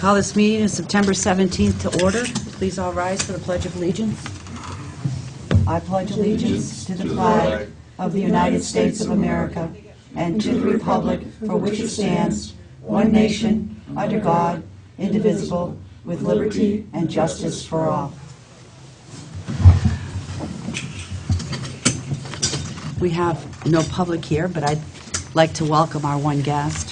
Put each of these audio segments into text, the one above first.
Call this meeting of September 17th to order. Please all rise for the Pledge of Allegiance. I pledge allegiance to the flag of the United States of America and to the republic for which it stands, one nation, under God, indivisible, with liberty and justice for all. We have no public here, but I'd like to welcome our one guest.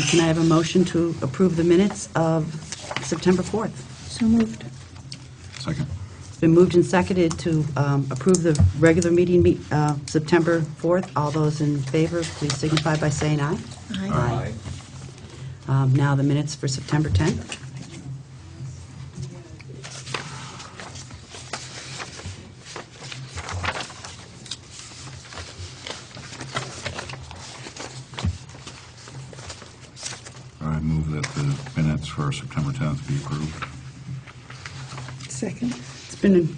Can I have a motion to approve the minutes of September 4th? So moved. Second. It's been moved and seconded to approve the regular meeting September 4th. All those in favor, please signify by saying aye. Aye. Now the minutes for September 10th. I move that the minutes for September 10th be approved. Second. It's been,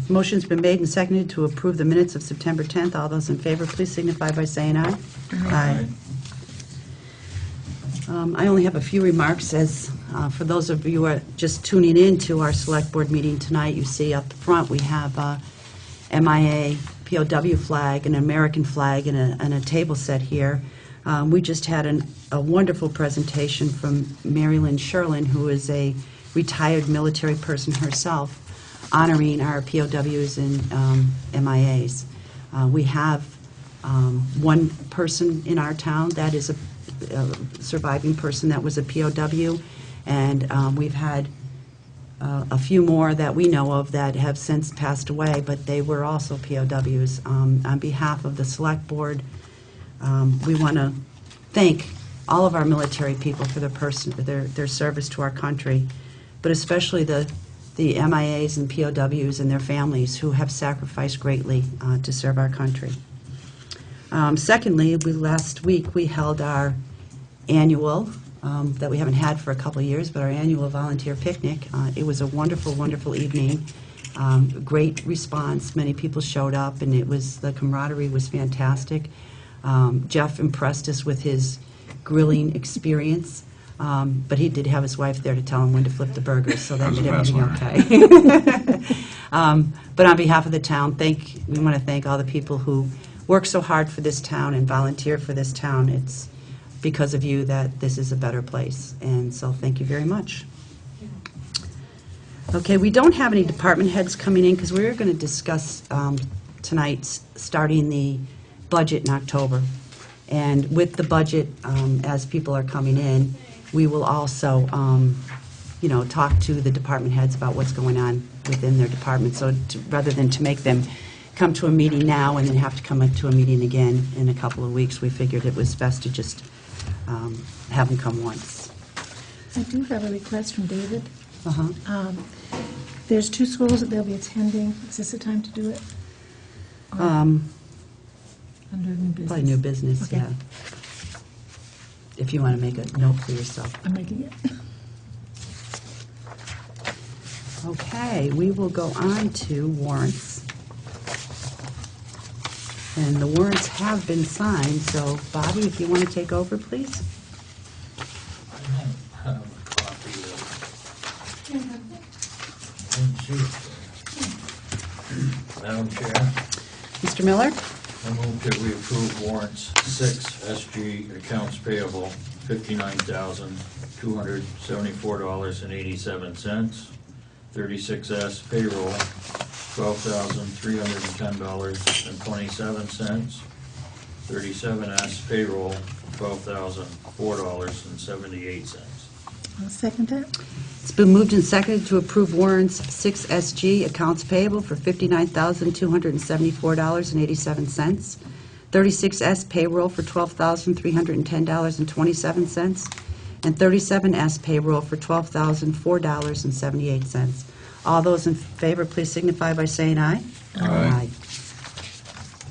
motion's been made and seconded to approve the minutes of September 10th. All those in favor, please signify by saying aye. Aye. I only have a few remarks. As for those of you who are just tuning in to our select board meeting tonight, you see up front we have a MIA POW flag, an American flag, and a table set here. We just had a wonderful presentation from Mary Lynn Sherlin, who is a retired military person herself, honoring our POWs and MIAs. We have one person in our town that is a surviving person that was a POW, and we've had a few more that we know of that have since passed away, but they were also POWs. On behalf of the Select Board, we want to thank all of our military people for their service to our country, but especially the MIAs and POWs and their families who have sacrificed greatly to serve our country. Secondly, last week we held our annual, that we haven't had for a couple of years, but our annual volunteer picnic. It was a wonderful, wonderful evening. Great response. Many people showed up, and the camaraderie was fantastic. Jeff impressed us with his grilling experience, but he did have his wife there to tell him when to flip the burgers, so that made everything okay. But on behalf of the town, we want to thank all the people who work so hard for this town and volunteer for this town. It's because of you that this is a better place, and so thank you very much. Okay, we don't have any department heads coming in because we're going to discuss tonight starting the budget in October. And with the budget, as people are coming in, we will also, talk to the department heads about what's going on within their department. So rather than to make them come to a meeting now and then have to come up to a meeting again in a couple of weeks, we figured it was best to just have them come once. I do have a request from David. Uh-huh. There's 2 schools that they'll be attending. Is this the time to do it? Or under new business? Probably new business, Okay. yeah. If you want to make a note for yourself. I'm making it. Okay, we will go on to warrants. And the warrants have been signed, so Bobby, if you want to take over, please. I have a copy of Madam Chair, Mr. Miller? I move that we approve warrants 6 SG accounts payable $59,274.87, 36S payroll $12,310.27, 37S payroll $12,004.78. I'll second that. It's been moved and seconded to approve warrants 6 SG accounts payable for $59,274.87, 36S payroll for $12,310.27, and 37S payroll for $12,004.78. All those in favor, please signify by saying aye. Aye.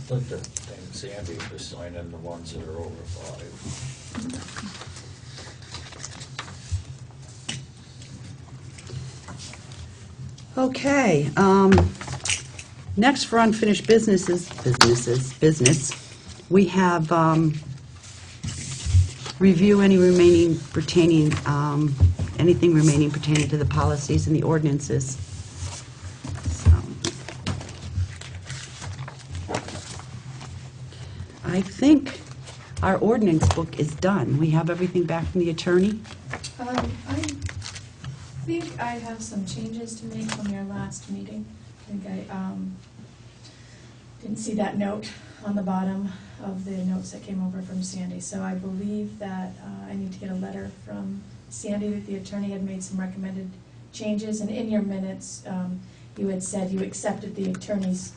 I'd like to thank Sandy for signing the ones that are over 5. Okay, next for unfinished business, we have review any remaining pertaining, anything remaining pertaining to the policies and the ordinances. So, I think our ordinance book is done. We have everything back from the attorney. I think I have some changes to make from your last meeting. I think I didn't see that note on the bottom of the notes that came over from Sandy. So I believe that I need to get a letter from Sandy that the attorney had made some recommended changes. And in your minutes, you had said you accepted the attorney's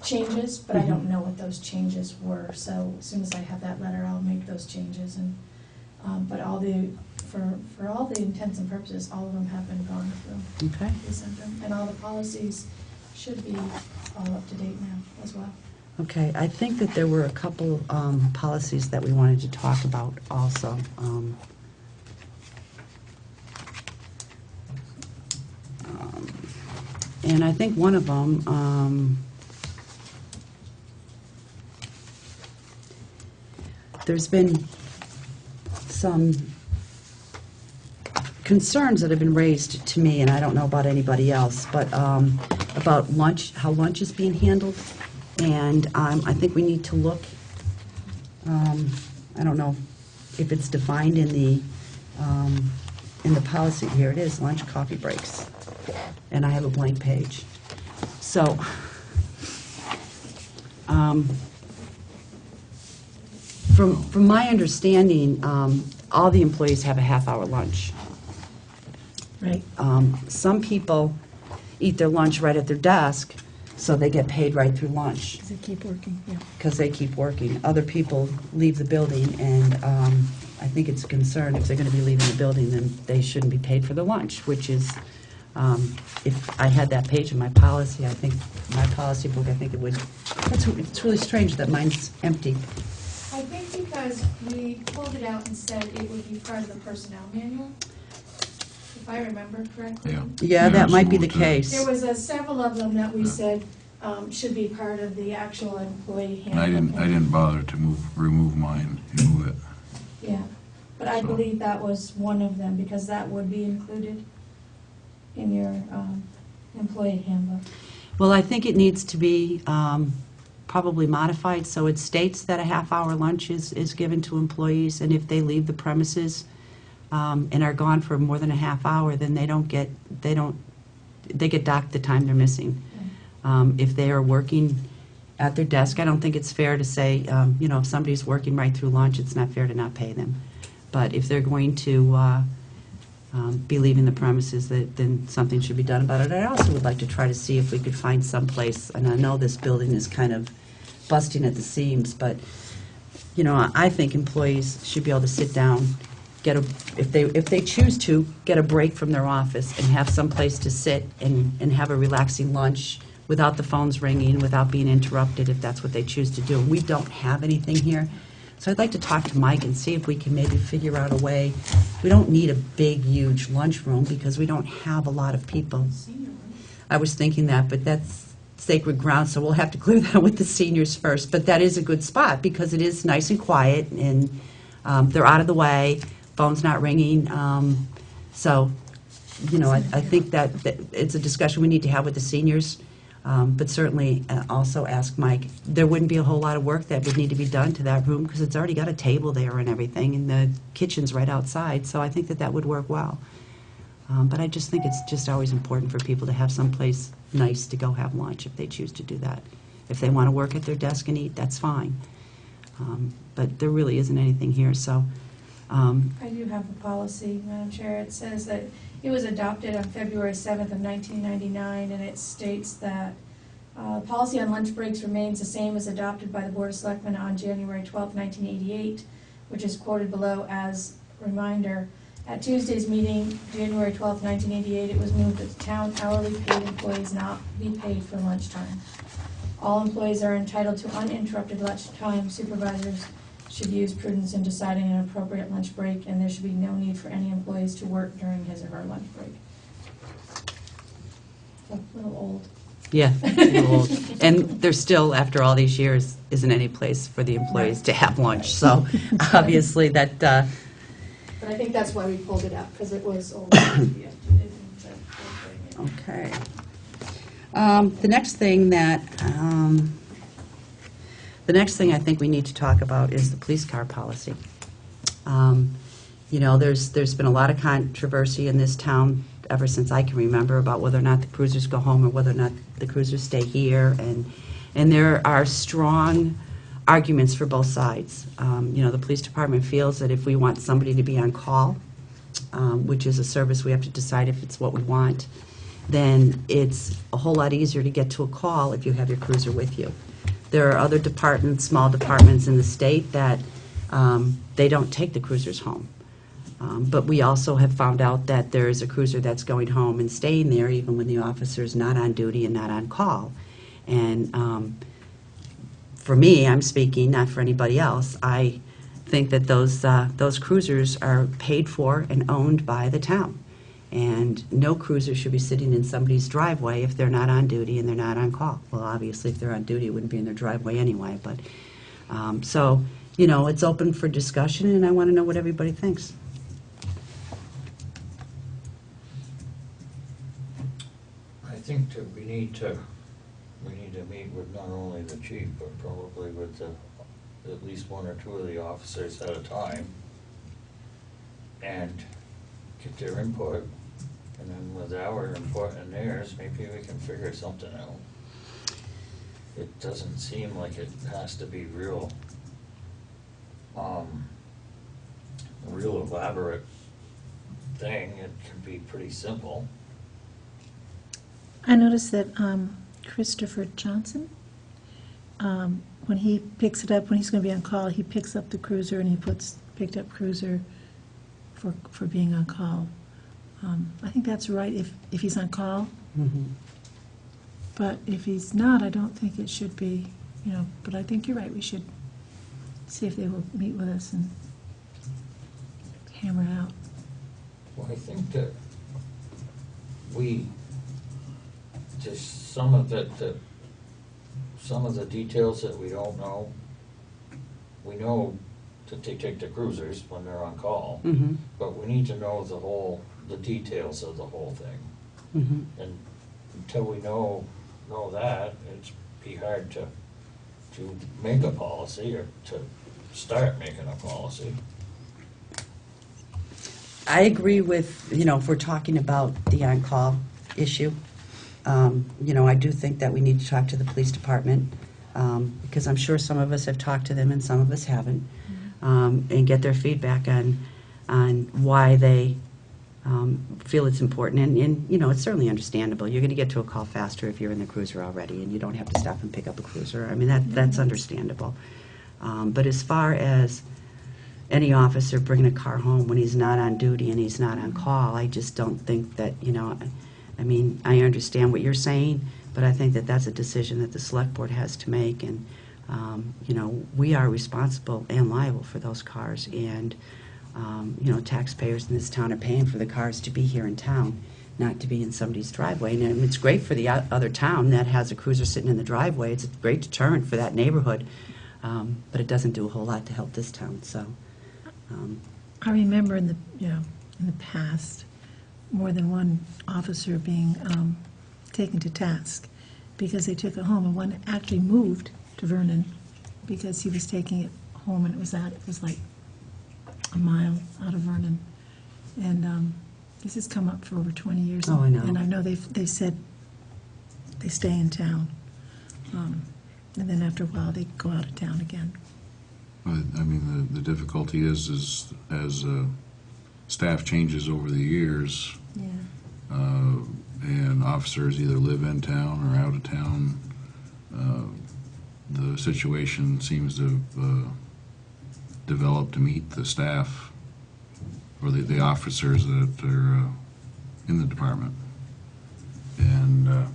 changes, but I don't know what those changes were. So as soon as I have that letter, I'll make those changes. And but all the for all the intents and purposes, all of them have been gone through. Okay. We sent them, and all the policies should be all up to date now as well. Okay, I think that there were a couple policies that we wanted to talk about also. And I think one of them, there's been some concerns that have been raised to me, and I don't know about anybody else, but about lunch, how lunch is being handled. And I think we need to look, I don't know if it's defined in the policy. Here it is, lunch, coffee breaks. And I have a blank page. So, from my understanding, all the employees have a half-hour lunch. Right. Some people eat their lunch right at their desk, so they get paid right through lunch. Because they keep working, yeah. Because they keep working. Other people leave the building, and I think it's a concern, if they're going to be leaving the building, then they shouldn't be paid for their lunch, which is, if I had that page in my policy, I think, my policy book, I think it would, it's really strange that mine's empty. I think because we pulled it out and said it would be part of the personnel manual, if I remember correctly. Yeah. Yeah, that so might be the moved to- case. There was several of them that we said should be part of the actual employee And I handbook. didn't bother to remove mine, you move it. Yeah, but I So- believe that was one of them, because that would be included in your employee handbook. Well, I think it needs to be probably modified, so it states that a half-hour lunch is given to employees, and if they leave the premises and are gone for more than a half hour, then they get docked the time they're missing. If they are working at their desk, I don't think it's fair to say, if somebody's working right through lunch, it's not fair to not pay them. But if they're going to be leaving the premises, then something should be done about it. I also would like to try to see if we could find some place, and I know this building is kind of busting at the seams, but, I think employees should be able to sit down, if they choose to, get a break from their office and have some place to sit and have a relaxing lunch without the phones ringing, without being interrupted, if that's what they choose to do. And we don't have anything here. So I'd like to talk to Mike and see if we can maybe figure out a way. We don't need a big, huge lunchroom because we don't have a lot of people. I was thinking that, but that's sacred ground, so we'll have to clear that with the seniors first. But that is a good spot because it is nice and quiet, and they're out of the way, phone's not ringing. So, I think that it's a discussion we need to have with the seniors. But certainly also ask Mike, there wouldn't be a whole lot of work that would need to be done to that room because it's already got a table there and everything, and the kitchen's right outside, so I think that would work well. But I just think it's just always important for people to have someplace nice to go have lunch if they choose to do that. If they want to work at their desk and eat, that's fine. But there really isn't anything here, so. I do have a policy, Madam Chair. It says that it was adopted on February 7th of 1999, and it states that policy on lunch breaks remains the same as adopted by the Board of Selectmen on January 12th, 1988, which is quoted below as reminder. At Tuesday's meeting, January 12th, 1988, it was moved that the town hourly paid employees not be paid for lunchtime. All employees are entitled to uninterrupted lunchtime. Supervisors should use prudence in deciding an appropriate lunch break, and there should be no need for any employees to work during his or her lunch break. It's a little old. Yeah, too old. And there still, after all these years, isn't any place for the employees to have lunch. So obviously that, But I think that's why we pulled it out, because it was old. Yeah, we didn't, okay. The next thing I think we need to talk about is the police car policy. You know, there's been a lot of controversy in this town ever since I can remember about whether or not the cruisers go home or whether or not the cruisers stay here, and there are strong arguments for both sides. You know, the police department feels that if we want somebody to be on call, which is a service we have to decide if it's what we want, then it's a whole lot easier to get to a call if you have your cruiser with you. There are other departments, small departments in the state that they don't take the cruisers home. But we also have found out that there is a cruiser that's going home and staying there even when the officer's not on duty and not on call. And for me, I'm speaking, not for anybody else, I think that those cruisers are paid for and owned by the town. And no cruiser should be sitting in somebody's driveway if they're not on duty and they're not on call. Well, obviously, if they're on duty, it wouldn't be in their driveway anyway. But so, you know, it's open for discussion, and I want to know what everybody thinks. I think that we need to meet with not only the chief, but probably with at least one or two of the officers at a time, and get their input, and then with our input and theirs, maybe we can figure something out. It doesn't seem like it has to be real elaborate thing. It can be pretty simple. I noticed that Christopher Johnson, when he picks it up, when he's going to be on call, he picks up the cruiser and he puts picked up cruiser for being on call. I think that's right if he's on call. Mm-hmm. But if he's not, I don't think it should be, you know, but I think you're right. We should see if they will meet with us and hammer it out. Well, I think that we, just some of the details that we don't know, we know that they take the cruisers when they're on call, Mm-hmm. but we need to know the details of the whole thing. Mm-hmm. And until we know that, it'd be hard to make a policy or to start making a policy. I agree with, you know, if we're talking about the on-call issue, you know, I do think that we need to talk to the police department, because I'm sure some of us have talked to them and some of us haven't, and get their feedback on why they feel it's important. And, you know, it's certainly understandable. You're going to get to a call faster if you're in the cruiser already, and you don't have to stop and pick up a cruiser. I mean, that's understandable. But as far as any officer bringing a car home when he's not on duty and he's not on call, I just don't think that, you know, I mean, I understand what you're saying, but I think that that's a decision that the select board has to make. And, you know, we are responsible and liable for those cars. And, you know, taxpayers in this town are paying for the cars to be here in town, not to be in somebody's driveway. And it's great for the other town that has a cruiser sitting in the driveway. It's a great deterrent for that neighborhood, but it doesn't do a whole lot to help this town. So, I remember in the past, more than one officer being taken to task because they took it home, and one actually moved to Vernon because he was taking it home, and it was like a mile out of Vernon. And this has come up for over 20 years. Oh, I know. And I know they said they stay in town, and then after a while they go out of town again. I mean, the difficulty is as staff changes over the years, Yeah. and officers either live in town or out of town, the situation seems to have developed to meet the staff or the officers that are in the department. And,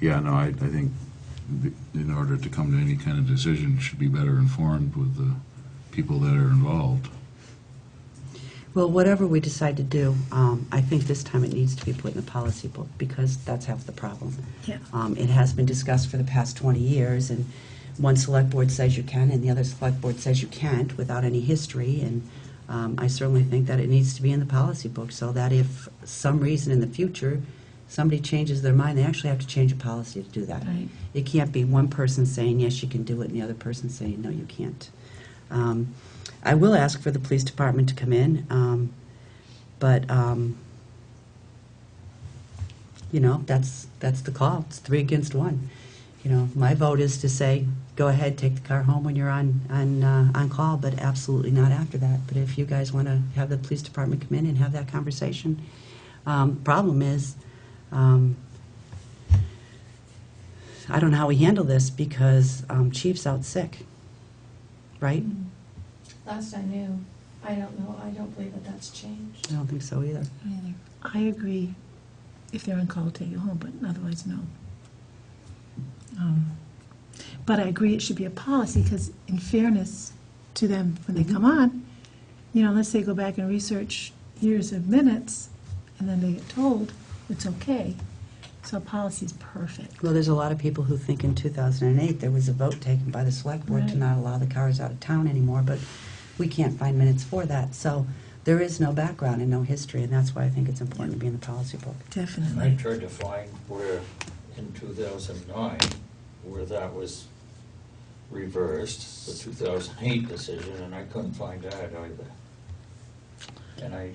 yeah, no, I think in order to come to any kind of decision, should be better informed with the people that are involved. Well, whatever we decide to do, I think this time it needs to be put in the policy book, because that's half the problem. Yeah. It has been discussed for the past 20 years, and one select board says you can, and the other select board says you can't, without any history, and I certainly think that it needs to be in the policy book, so that if some reason in the future, somebody changes their mind, they actually have to change a policy to do that. Right. It can't be one person saying, yes, you can do it, and the other person saying, no, you can't. I will ask for the police department to come in, but, you know, that's the call. It's 3 against 1. You know, my vote is to say, go ahead, take the car home when you're on call, but absolutely not after that. But if you guys want to have the police department come in and have that conversation, problem is, I don't know how we handle this, because Chief's out sick, right? Last I knew, I don't know, I don't believe that that's changed. I don't think so either. Either. I agree, if they're on call, take it home, but otherwise, no. But I agree it should be a policy, because in fairness to them, when they come on, you know, unless they go back and research years of minutes, and then they get told it's okay. So a policy is perfect. Well, there's a lot of people who think in 2008 there was a vote taken by the select board to Right. not allow the cars out of town anymore, but we can't find minutes for that. So there is no background and no history, and that's why I think it's important to be in the policy book. And I Definitely. tried to find where, in 2009, where that was reversed, the 2008 decision, and I couldn't find that either. And I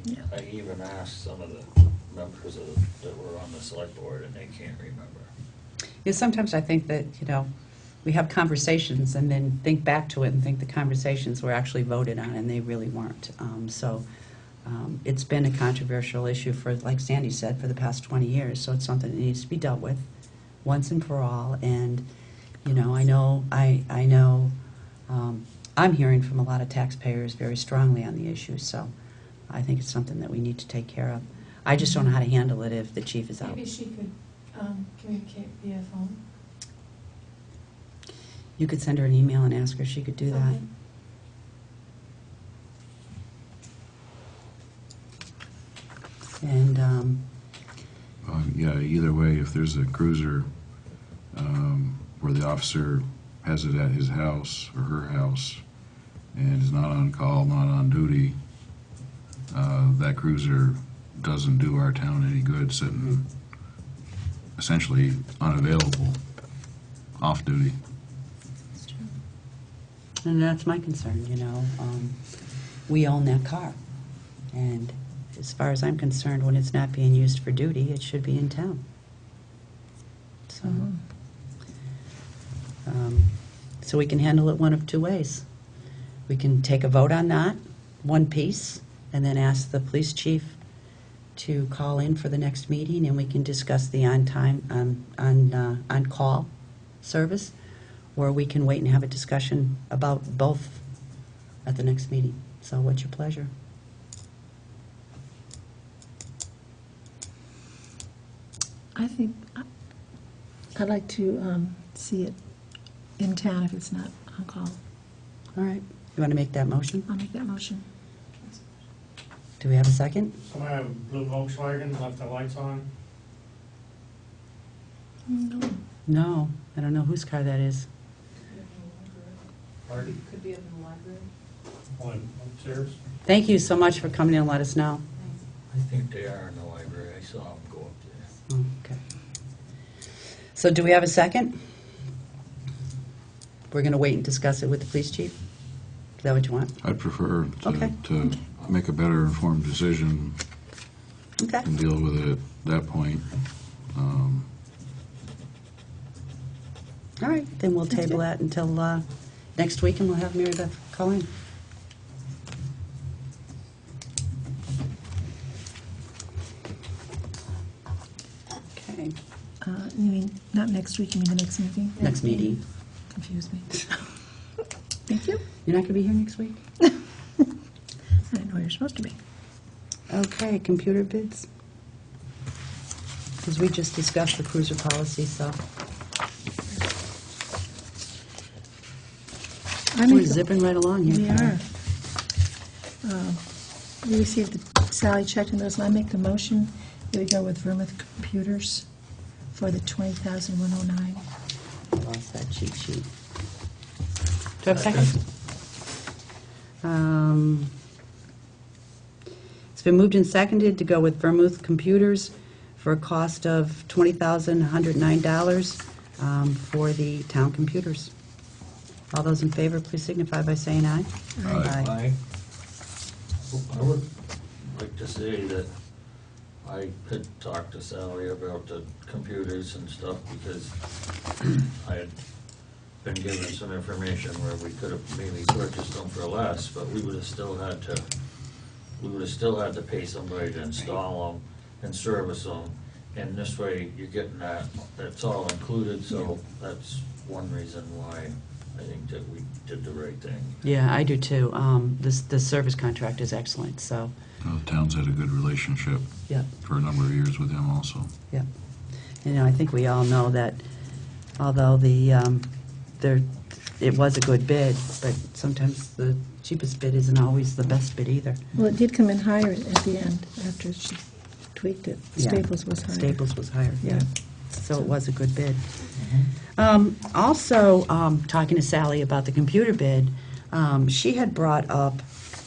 even asked some of the members that were on the select board, and they can't remember. Yeah, sometimes I think that, you know, we have conversations and then think back to it and think the conversations were actually voted on, and they really weren't. It's been a controversial issue for, like Sandy said, for the past 20 years, so it's something that needs to be dealt with once and for all. And, you know, I know I'm hearing from a lot of taxpayers very strongly on the issue, so I think it's something that we need to take care of. I just don't know how to handle it if the chief is out. Maybe she could communicate via phone. You could send her an email and ask her if she could do that. Okay. And, Yeah, either way, if there's a cruiser where the officer has it at his house or her house and is not on call, not on duty, that cruiser doesn't do our town any good, sitting essentially unavailable, off duty. and that's my concern, you know. We own that car, and as far as I'm concerned, when it's not being used for duty, it should be in town. So, so we can handle it one of two ways. We can take a vote on that, one piece, and then ask the police chief to call in for the next meeting, and we can discuss the on-call service, or we can wait and have a discussion about both at the next meeting. So what's your pleasure? I think, I'd like to see it in town if it's not on call. All right. You want to make that motion? I'll make that motion. Do we have a second? Somebody have a blue Volkswagen, left the lights on? No. No, I don't know whose car that is. Pardon? Could be up in the library. On upstairs? Thank you so much for coming in and let us know. I think they are in the library, I saw them go up there. Okay. So do we have a second? We're going to wait and discuss it with the police chief? Is that what you want? I'd prefer Okay. to make a better informed decision Okay. and deal with it at that point. All right, then we'll table that until next week, and we'll have Mary Beth call in. Okay, You mean, not next week, you mean the next meeting? next meeting. Confused me. Thank you. You're not going to be here next week? I didn't know you were supposed to be. Okay, computer bids. Because we just discussed the cruiser policy, so I we're make a- zipping right along here. We are. We received the Sally checked in those, and I make the motion that we go with Vermouth Computers for the $20,109. Lost that cheat sheet. Do I have a second? It's been moved and seconded to go with Vermouth Computers for a cost of $20,109 for the town computers. All those in favor, please signify by saying aye. Aye. I would like to say that I could talk to Sally about the computers and stuff, because I had been given some information where we could have maybe purchased them for less, but we would have still had to pay somebody to install them and service them. And this way, you're getting that's all included, so that's one reason why I think that we did the right thing. Yeah, I do too. The service contract is excellent, so, The town's had a good relationship yeah, for a number of years with them also. yeah. You know, I think we all know that although it was a good bid, but sometimes the cheapest bid isn't always the best bid either. Well, it did come in higher at the end after she tweaked it. Yeah. Staples was higher. Staples was higher, yeah. Yeah. So it was a good bid. Also, talking to Sally about the computer bid, she had brought up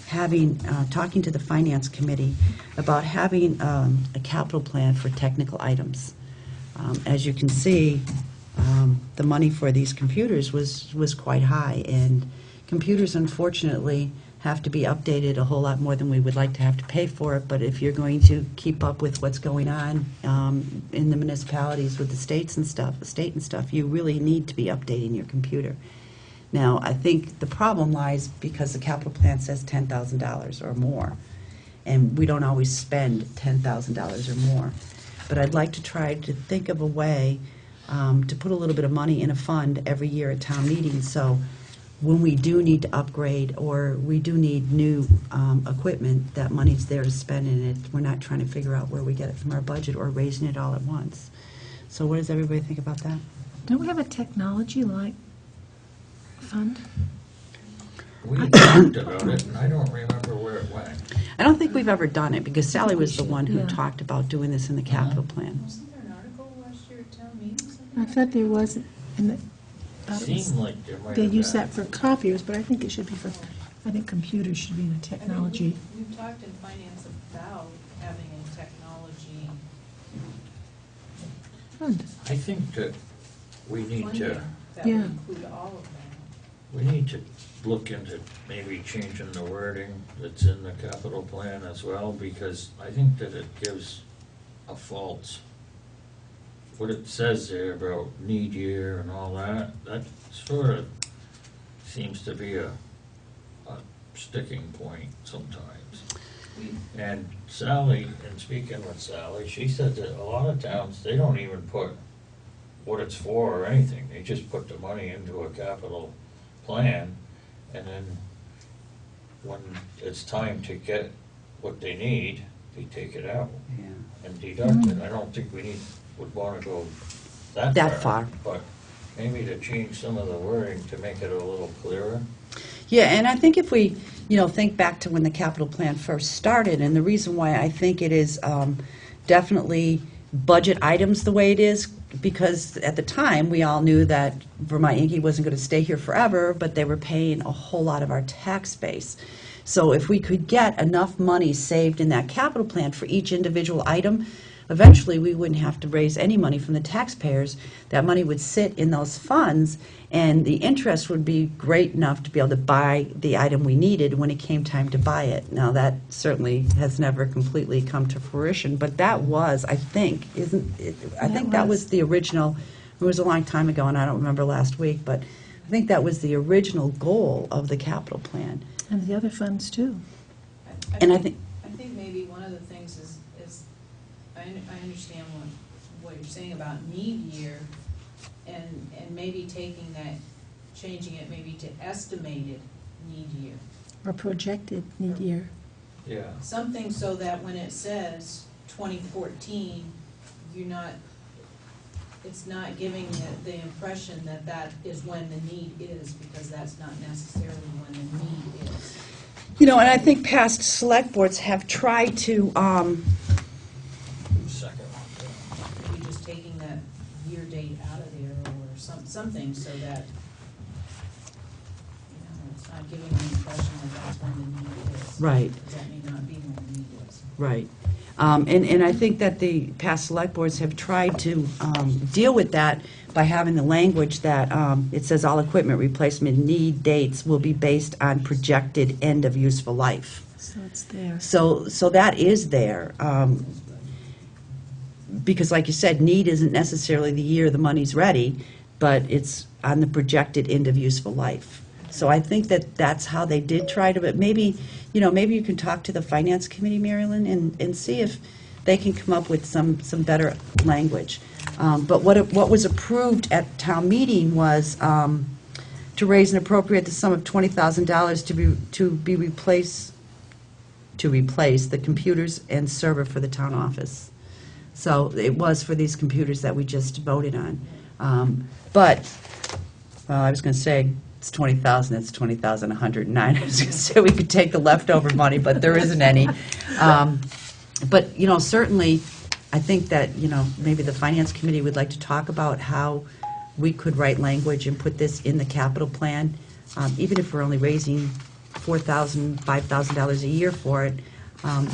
talking to the Finance Committee about having a capital plan for technical items. As you can see, the money for these computers was quite high, and computers, unfortunately, have to be updated a whole lot more than we would like to have to pay for it, but if you're going to keep up with what's going on in the municipalities with the state and stuff, you really need to be updating your computer. Now, I think the problem lies because the capital plan says $10,000 or more, and we don't always spend $10,000 or more. But I'd like to try to think of a way to put a little bit of money in a fund every year at town meeting, so when we do need to upgrade or we do need new equipment, that money's there to spend in it. We're not trying to figure out where we get it from our budget or raising it all at once. So what does everybody think about that? Don't we have a technology like fund? We talked about it, and I don't remember where it went. I don't think we've ever done it, because Sally was the one who Yeah. talked about doing this in the capital plan. Wasn't there an article last year at town meeting? Something I thought there was, and I thought it was, Seemed like there might they have use been. that for copiers, but I think it should be for, I think computers should be in a technology We've talked in finance about having a technology fund. I think that we need funding to, that would Yeah. include all of that. we need to look into maybe changing the wording that's in the capital plan as well, because I think that it gives a false, what it says there about need year and all that sort of seems to be a sticking point sometimes. And Sally, in speaking with Sally, she said that a lot of towns, they don't even put what it's for or anything. They just put the money into a capital plan, and then when it's time to get what they need, they take it out Yeah. and deduct it. I don't think would want to go that far. That far. But maybe to change some of the wording to make it a little clearer. Yeah, and I think if we, think back to when the capital plan first started, and the reason why I think it is definitely budget items the way it is, because at the time, we all knew that Vermont Yankee wasn't going to stay here forever, but they were paying a whole lot of our tax base. So if we could get enough money saved in that capital plan for each individual item, eventually we wouldn't have to raise any money from the taxpayers. That money would sit in those funds, and the interest would be great enough to be able to buy the item we needed when it came time to buy it. Now, that certainly has never completely come to fruition, but that was, I think, that was the original. It was a long time ago, and I don't remember last week, but I think that was the original goal of the capital plan. And the other funds too. And I think, I think maybe one of the things is I understand what you're saying about need year, and maybe taking that, changing it maybe to estimated need year. Or projected need year. Yeah. Something so that when it says 2014, it's not giving the impression that is when the need is, because that's not necessarily when the need is. You know, and I think past select boards have tried to, Second one, Maybe just taking that year date out of there or something so that, it's not giving the impression that that's when the need is. Right. Because that may not be when the need is. right. And I think that the past select boards have tried to deal with that by having the language that it says all equipment replacement need dates will be based on projected end of useful life. So it's there. So that is there. Because like you said, need isn't necessarily the year the money's ready, but it's on the projected end of useful life. So I think that that's how they did try to, but maybe, maybe you can talk to the Finance Committee, Marilyn, and see if they can come up with some better language. But what was approved at town meeting was to raise and appropriate the sum of $20,000 to replace the computers and server for the town office. So it was for these computers that we just voted on. But I was going to say, it's 20,000, it's 20,109. I was going to say we could take the leftover money, but there isn't any. But, certainly, I think that, maybe the Finance Committee would like to talk about how we could write language and put this in the capital plan, even if we're only raising $4,000, $5,000 a year for it.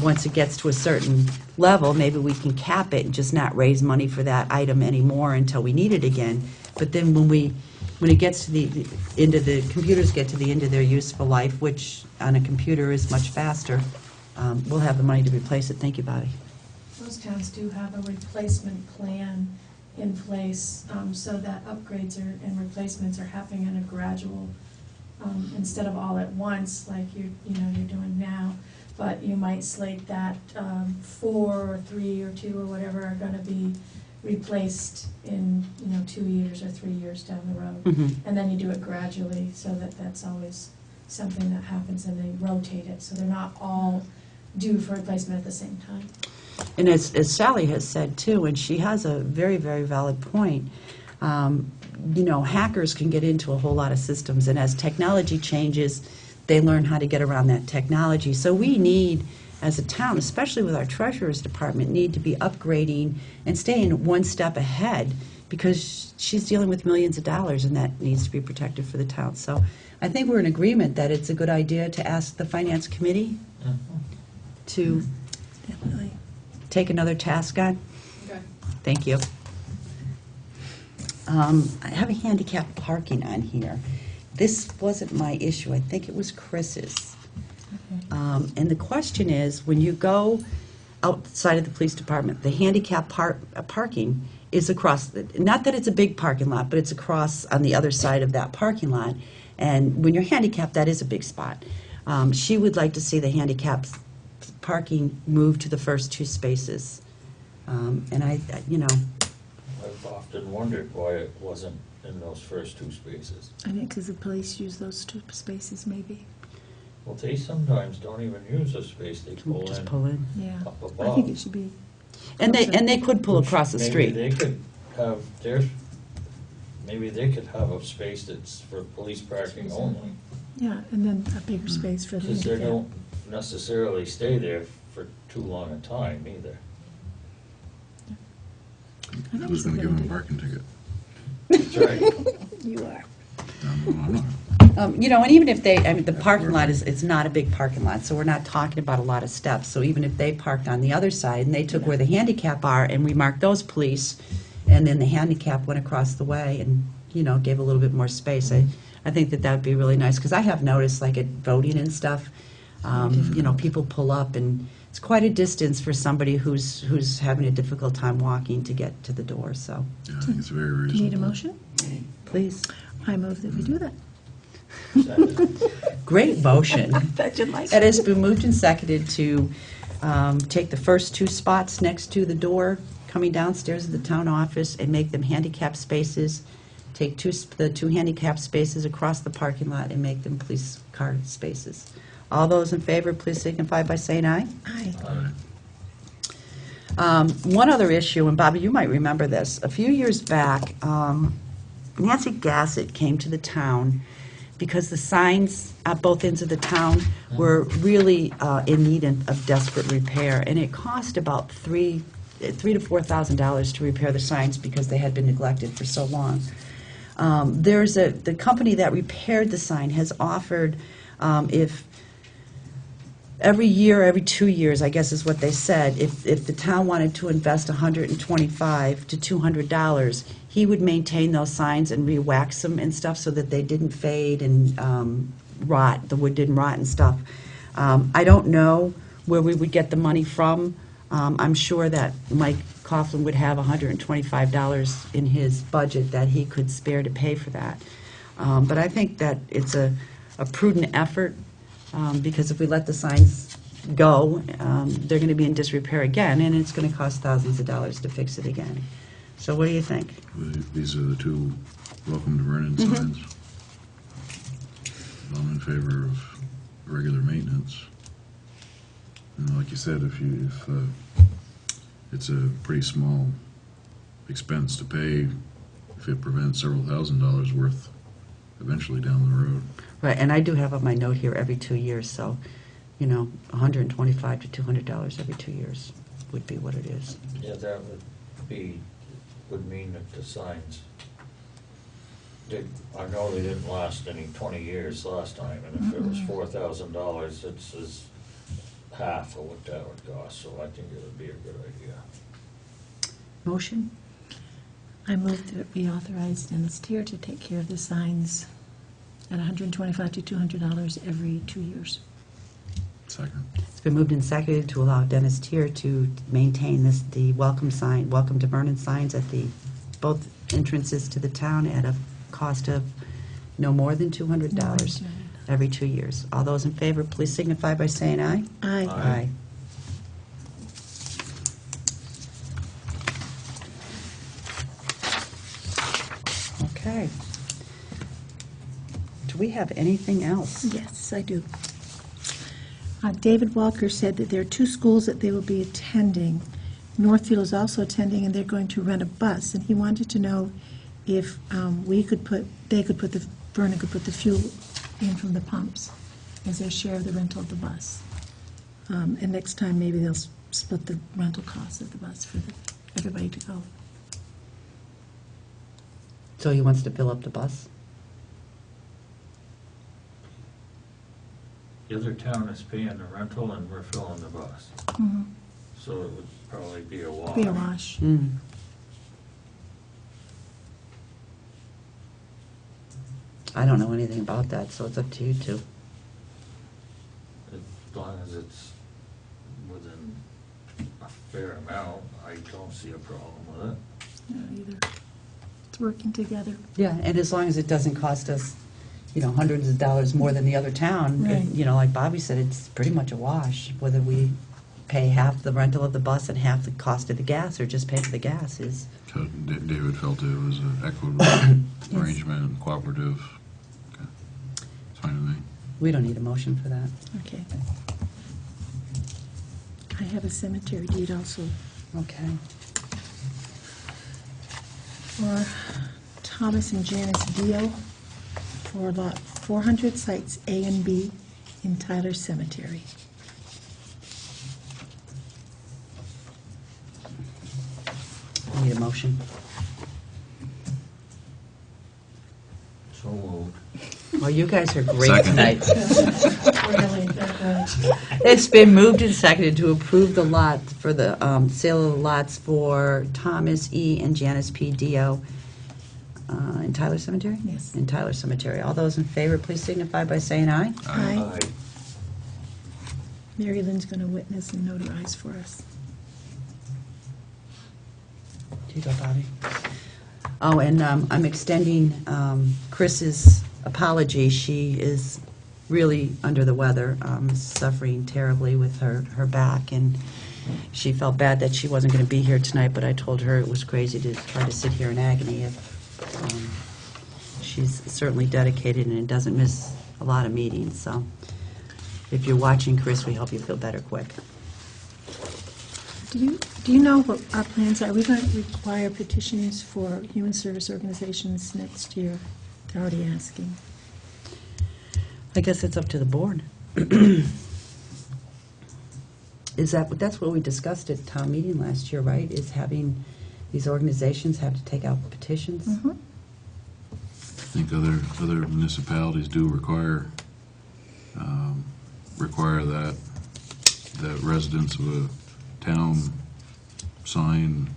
Once it gets to a certain level, maybe we can cap it and just not raise money for that item anymore until we need it again. But then when it gets to the end of the computers get to the end of their useful life, which on a computer is much faster, we'll have the money to replace it. Thank you, Bobby. Most towns do have a replacement plan in place, so that upgrades and replacements are happening in a gradual, instead of all at once, like you're doing now. But you might slate that 4 or 3 or 2 or whatever are going to be replaced in 2 years or 3 years down the road. Mm-hmm. And then you do it gradually, so that's always something that happens, and they rotate it, so they're not all due for replacement at the same time. And as Sally has said too, and she has a very, very valid point, hackers can get into a whole lot of systems, and as technology changes, they learn how to get around that technology. So we need, as a town, especially with our treasurer's department, need to be upgrading and staying one step ahead, because she's dealing with millions of dollars, and that needs to be protected for the town. So I think we're in agreement that it's a good idea to ask the Finance Committee to Definitely. take another task on. Okay. Thank you. I have a handicapped parking on here. This wasn't my issue. I think it was Chris's. And the question is, when you go outside of the police department, the handicapped parking is across, not that it's a big parking lot, but it's across on the other side of that parking lot. And when you're handicapped, that is a big spot. She would like to see the handicapped parking move to the first 2 spaces. And I've often wondered why it wasn't in those first 2 spaces. I think because the police use those 2 spaces, maybe. Well, they sometimes don't even use a space, they pull just in pull in. Yeah. up I above. think it should be. And they could pull across the street. Maybe they could have maybe they could have a space that's for police parking only, Yeah, and then a bigger space for the because they handicap. don't necessarily stay there for too long a time either. I think Who's it's a going to good give them a idea. parking ticket? That's right. You are. I'm not. And even if the parking lot it's not a big parking lot, so we're not talking about a lot of steps. So even if they parked on the other side and they took where the handicap are and we marked those police, and then the handicap went across the way and, gave a little bit more space, I think that would be really nice, because I have noticed, like at voting and stuff, people pull up, and it's quite a distance for somebody who's having a difficult time walking to get to the door, so Yeah, I think it's very Do reasonable. you need a motion? please. I move that we do that. Great motion. Bet you'd like It has been moved and seconded to take the first 2 spots next to the door coming downstairs of the town office and make them handicap spaces. Take the 2 handicap spaces across the parking lot and make them police car spaces. All those in favor, please signify by saying aye. Aye. One other issue, and Bobby, you might remember this. A few years back, Nancy Gassett came to the town because the signs at both ends of the town were really in need of desperate repair, and it cost about $3,000 to $4,000 to repair the signs because they had been neglected for so long. The company that repaired the sign has offered, if every year, every 2 years, I guess is what they said, if the town wanted to invest $125 to $200, he would maintain those signs and re-wax them and stuff so that they didn't fade and rot, the wood didn't rot and stuff. I don't know where we would get the money from. I'm sure that Mike Coughlin would have $125 in his budget that he could spare to pay for that. But I think that it's a prudent effort, because if we let the signs go, they're going to be in disrepair again, and it's going to cost thousands of dollars to fix it again. So what do you think? These are the two welcome to Vernon signs. I'm in favor of regular maintenance. And like you said, if it's a pretty small expense to pay, if it prevents several $1,000s worth eventually down the road. Right, and I do have on my note here every 2 years, so, $125 to $200 every 2 years would be what it is. Yeah, that would mean that the signs, I know they didn't last any 20 years last time, and if it was $4,000, it's half of what that would cost, so I think it would be a good idea. Motion? I move that we authorize Dennis Tier to take care of the signs at $125 to $200 every 2 years. Second. It's been moved and seconded to allow Dennis Tier to maintain the welcome sign, welcome to Vernon signs at both entrances to the town at a cost of no more than $200 every 2 years. All those in favor, please signify by saying aye. Aye. Aye. Okay. Do we have anything else? Yes, I do. David Walker said that there are 2 schools that they will be attending. Northfield is also attending, and they're going to rent a bus. And he wanted to know if Vernon could put the fuel in from the pumps as their share of the rental of the bus. And next time, maybe they'll split the rental costs of the bus for everybody to go. So he wants to fill up the bus? The other town is paying the rental and we're filling the bus, so it would probably be a wash. Be a wash. I don't know anything about that, so it's up to you two. As long as it's within a fair amount, I don't see a problem with it. No, either. It's working together. Yeah, and as long as it doesn't cost us, hundreds of dollars more than the other town, Right. like Bobby said, it's pretty much a wash, whether we pay half the rental of the bus and half the cost of the gas, or just pay for the gas is. So David felt it was an equitable arrangement and cooperative. Okay. It's fine with me. We don't need a motion for that. Okay. I have a cemetery deed also Okay. for Thomas and Janice Dio for lot 400, sites A and B in Tyler Cemetery. Need a motion. So moved. Well, you guys are great Second. tonight. Really, It's been moved and seconded to approve the lot for the sale of the lots for Thomas E. and Janice P. Dio in Tyler Cemetery? Yes. In Tyler Cemetery. All those in favor, please signify by saying aye. Aye. Mary Lynn's going to witness and notarize for us. Here you go, Bobby. Oh, and I'm extending Chris's apology. She is really under the weather, suffering terribly with her back, and she felt bad that she wasn't going to be here tonight, but I told her it was crazy to try to sit here in agony. She's certainly dedicated and doesn't miss a lot of meetings, so if you're watching, Chris, we hope you feel better quick. Do you know what our plans are? Are we going to require petitions for human service organizations next year? They're already asking. I guess it's up to the board. That's what we discussed at town meeting last year, right? Is having these organizations have to take out petitions? Mhm. I think other municipalities do require that residents of a town sign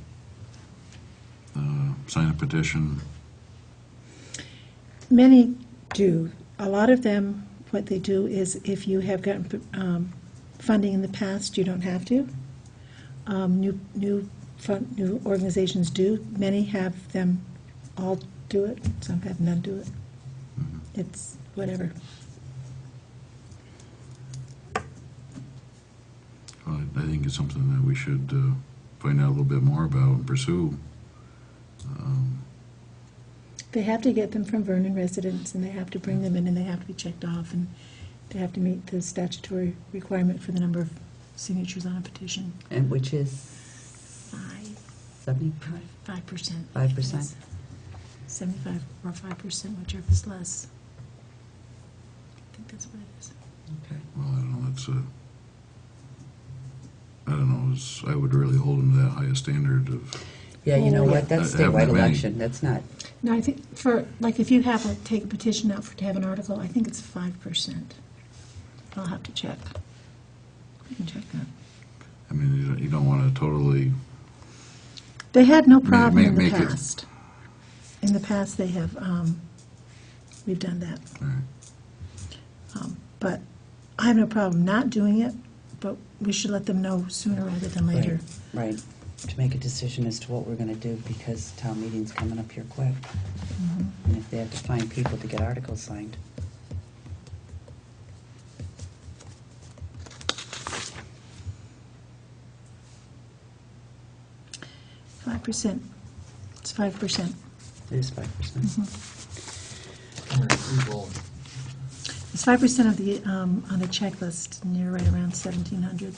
a petition. Many do. A lot of them, what they do is if you have gotten funding in the past, you don't have to. New organizations do. Many have them all do it. Some have none do it. It's whatever. Well, I think it's something that we should find out a little bit more about and pursue. They have to get them from Vernon residents, and they have to bring them in, and they have to be checked off, and they have to meet the statutory requirement for the number of signatures on a petition. And which is 75? 5%. 5%? 75 or 5%, whichever is less. I think that's what it is. Okay. Well, I don't know, I don't know, I would really hold them to that highest standard of, Yeah, you know what, that's Haven't statewide that many. election, that's not, No, I think for, like, if you have to take a petition out to have an article, I think it's 5%. I'll have to check. We can check that. I mean, you don't want to totally, They had no problem in the make it- past. In the past, they have, we've done that. all right. But I have no problem not doing it, but we should let them know sooner rather than later. right, to make a decision as to what we're going to do, because town meeting's coming up here quick. And if they have to find people to get articles signed. Five percent. It's 5%. It is 5%. All right, keep going. It's 5% of the, on the checklist, near right around 1,700.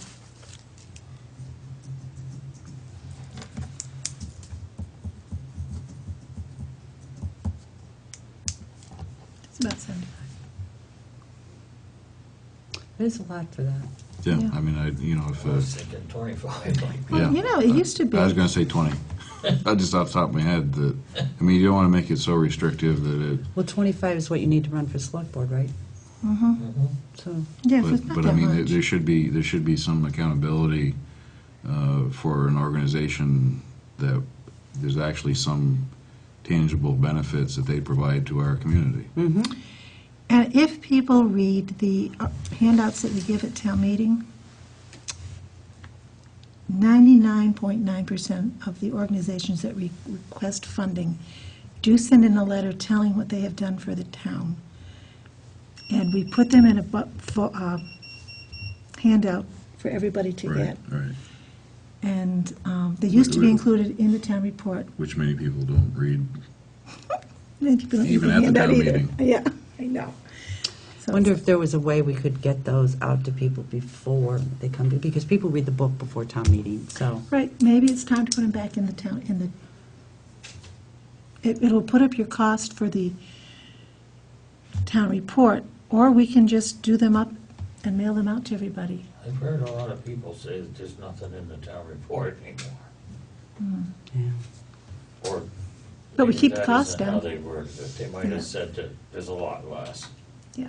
It's about 75. It is a lot for that. Yeah, Yeah. I mean, if, I was thinking 25, like, yeah. Well, you know, it used to be. I was going to say 20. I just off the top of my head that, I mean, you don't want to make it so restrictive that it, Well, 25 is what you need to run for select board, right? Mhm. So, Yeah, if it's not but I that mean, much. there should be some accountability for an organization that there's actually some tangible benefits that they provide to our community. And if people read the handouts that we give at town meeting, 99.9% of the organizations that request funding do send in a letter telling what they have done for the town. And we put them in a handout for everybody to get. Right. And they used to be included in the town report. Which many people don't read. Many people don't Even read at the handout town either. meeting. Yeah, I know. So wonder if there was a way we could get those out to people before they come to, because people read the book before town meeting, so. Right, maybe it's time to put them back in the town, it'll put up your cost for the town report, or we can just do them up and mail them out to everybody. I've heard a lot of people say that there's nothing in the town report anymore. Yeah. Or But we maybe keep the that cost isn't how down. they worded it. They might Yeah. have said that there's a lot less. Yeah.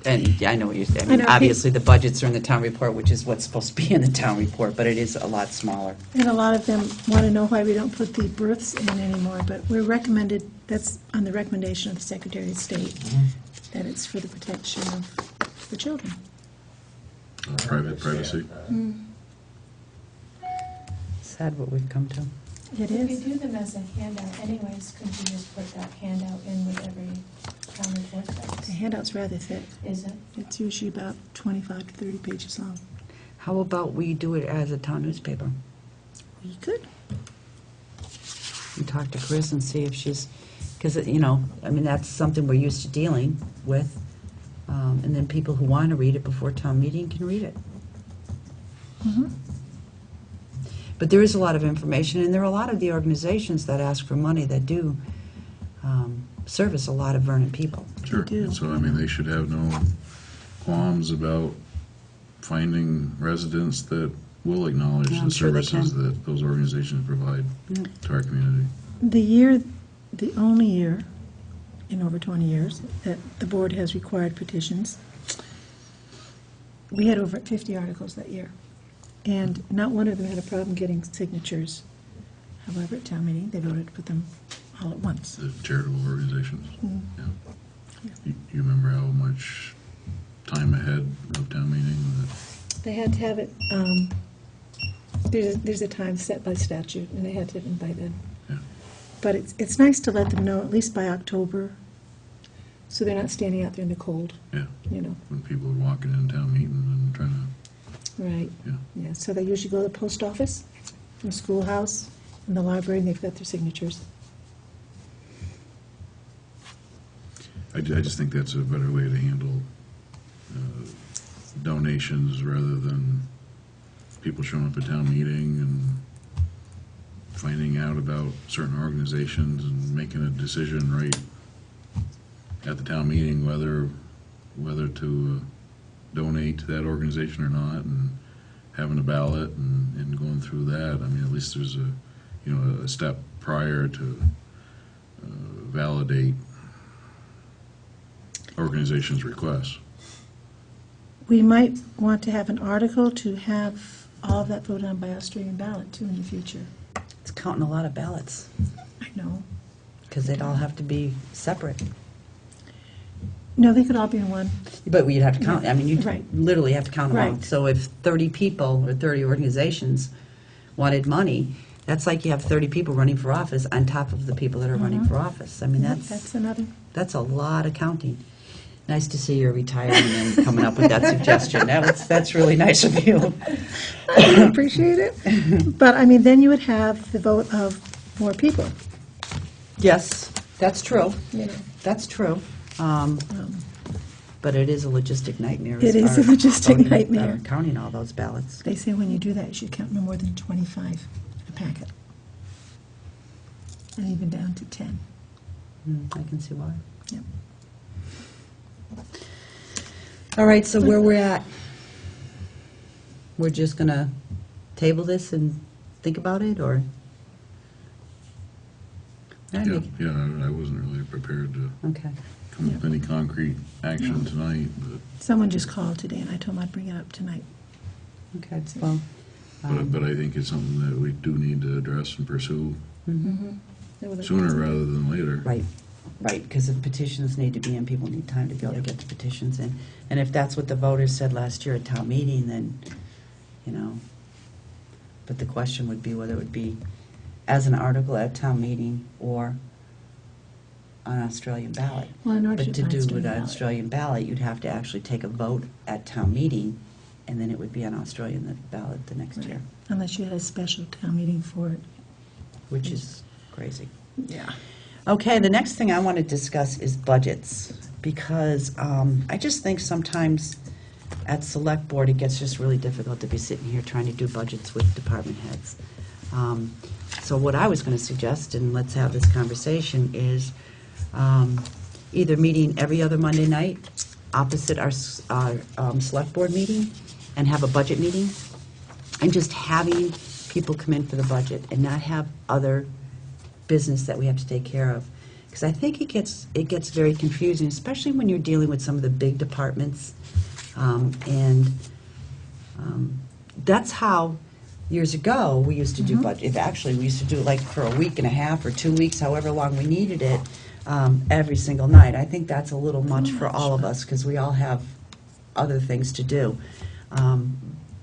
And yeah, I know what you're saying. I I mean, know, obviously, the budgets are in the town report, which is what's supposed to be in the town report, but it is a lot smaller. And a lot of them want to know why we don't put the births in anymore, but we're recommended, that's on the recommendation of the Secretary of State, that it's for the protection of the children. Private privacy. Sad what we've come to. It If you is. do them as a handout anyways, couldn't you just put that handout in with every town report The that's, handout's rather thick. is it? It's usually about 25 to 30 pages long. How about we do it as a town newspaper? We could. And talk to Chris and see if she's, because, I mean, that's something we're used to dealing with. And then people who want to read it before town meeting can read it. But there is a lot of information, and there are a lot of the organizations that ask for money that do service a lot of Vernon people. Sure. do. So, I mean, they should have no qualms about finding residents that will acknowledge Yeah, I'm the sure they services can. that those organizations provide Yeah. to our community. The only year in over 20 years that the board has required petitions, we had over 50 articles that year, and not one of them had a problem getting signatures. However, at town meeting, they voted to put them all at once. The charitable organizations. Mm. Yeah. You remember how much time ahead of town meeting that They had to have it, there's a time set by statute, and they had to have it by then. Yeah. But it's nice to let them know, at least by October, so they're not standing out there in the cold, Yeah, you know. when people are walking in town meeting and trying to, Right. yeah. Yeah, so they usually go to the post office, the schoolhouse, and the library, and they've got their signatures. I just think that's a better way to handle donations rather than people showing up at town meeting and finding out about certain organizations and making a decision right at the town meeting whether to donate to that organization or not, and having a ballot and going through that. I mean, at least there's a step prior to validate organizations' requests. We might want to have an article to have all of that voted on by Australian ballot, too, in the future. It's counting a lot of ballots, I know. because they'd all have to be separate. No, they could all be in one. But you'd have to count, I mean, you'd Right. literally have to count them all. Right. So if 30 people or 30 organizations wanted money, that's like you have 30 people running for office on top of the people that are running Mhm. for office. I mean, That's another. that's a lot of counting. Nice to see you're retiring and coming up with that suggestion. That's really nice of you. I appreciate it. But, I mean, then you would have the vote of more people, Yes, that's true. you know. That's true. But it is a logistic nightmare. It as is a far as logistic voting, nightmare. Counting all those ballots. They say when you do that, you should count no more than 25 in a packet. And even down to 10. I can see why. Yep. All right, so where we're at, we're just going to table this and think about it, or? Yeah, I wasn't really prepared to Okay. come up with any concrete action tonight, but Someone just called today, and I told them I'd bring it up tonight. Okay, well. but I think it's something that we do need to address and pursue sooner rather than later. Right, because the petitions need to be in, people need time to be able to get the petitions in. And if that's what the voters said last year at town meeting, then, but the question would be whether it would be as an article at town meeting or on Australian ballot. Well, in order But to to find do Australian with an ballot. Australian ballot, you'd have to actually take a vote at town meeting, and then it would be on Australian ballot the next year, Unless you had a special town meeting for it. which is crazy. Yeah. Okay, the next thing I want to discuss is budgets, because I just think sometimes at Select Board, it gets just really difficult to be sitting here trying to do budgets with department heads. So what I was going to suggest, and let's have this conversation, is either meeting every other Monday night opposite our Select Board meeting and have a budget meeting, and just having people come in for the budget and not have other business that we have to take care of. Because I think it gets very confusing, especially when you're dealing with some of the big departments. That's how, years ago, we used to do budget. Actually, we used to do it like for a week and a half or 2 weeks, however long we needed it, every single night. I think that's a little much for all of us, because we all have other things to do.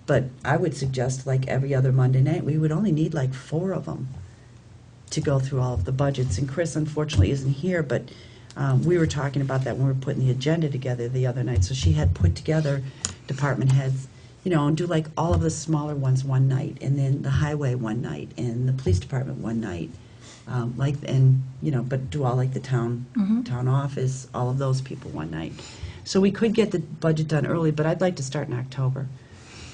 But I would suggest like every other Monday night, we would only need like 4 of them to go through all of the budgets. And Chris unfortunately isn't here, but we were talking about that when we were putting the agenda together the other night. So she had put together department heads, and do like all of the smaller ones one night, and then the highway one night, and the police department one night. But do all like the town office, all of those people one night. So we could get the budget done early, but I'd like to start in October,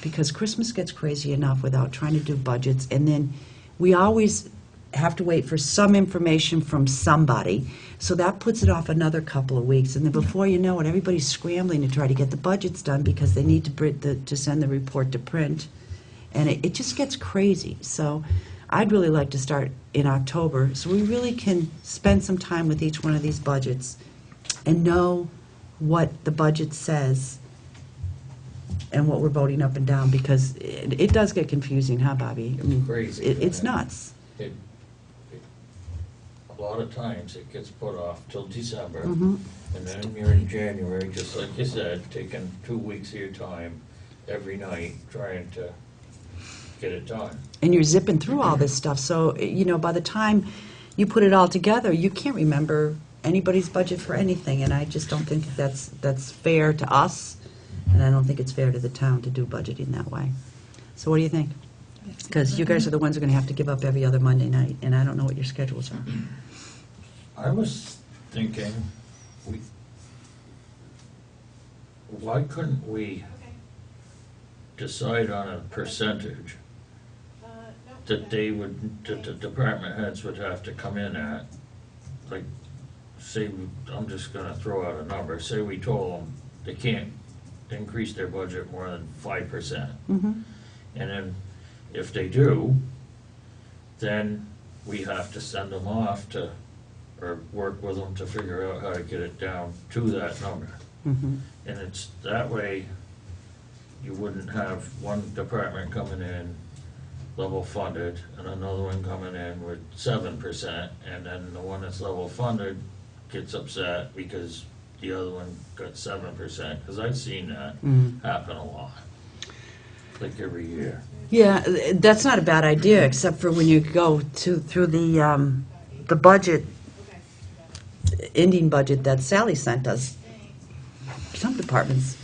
because Christmas gets crazy enough without trying to do budgets. And then we always have to wait for some information from somebody. So that puts it off another couple of weeks. And then before you know it, everybody's scrambling to try to get the budgets done because they need to send the report to print. And it just gets crazy. So I'd really like to start in October, so we really can spend some time with each one of these budgets and know what the budget says and what we're voting up and down, because it does get confusing, huh, Bobby? I mean, Crazy, It's isn't it? nuts. A lot of times it gets put off till December, Mhm. and then you're in January, just like you said, taking 2 weeks of your time every night trying to get it done. And you're zipping through all this stuff, so, by the time you put it all together, you can't remember anybody's budget for anything, and I just don't think that's fair to us, and I don't think it's fair to the town to do budgeting that way. So what do you think? Because you guys are the ones who are going to have to give up every other Monday night, and I don't know what your schedules are. I was thinking, why couldn't we decide on a percentage that that the department heads would have to come in at? Like, say, I'm just gonna throw out a number, say we told them they can't increase their budget more than 5%. Mm-hmm. And then if they do, then we have to send them off to, or work with them to figure out how to get it down to that number. Mm-hmm. And it's that way, you wouldn't have one department coming in level funded and another one coming in with 7%, and then the one that's level funded gets upset because the other one got 7%, because I've seen that happen a lot, like every year. Yeah, that's not a bad idea, except for when you go through the budget, ending budget that Sally sent us. Some departments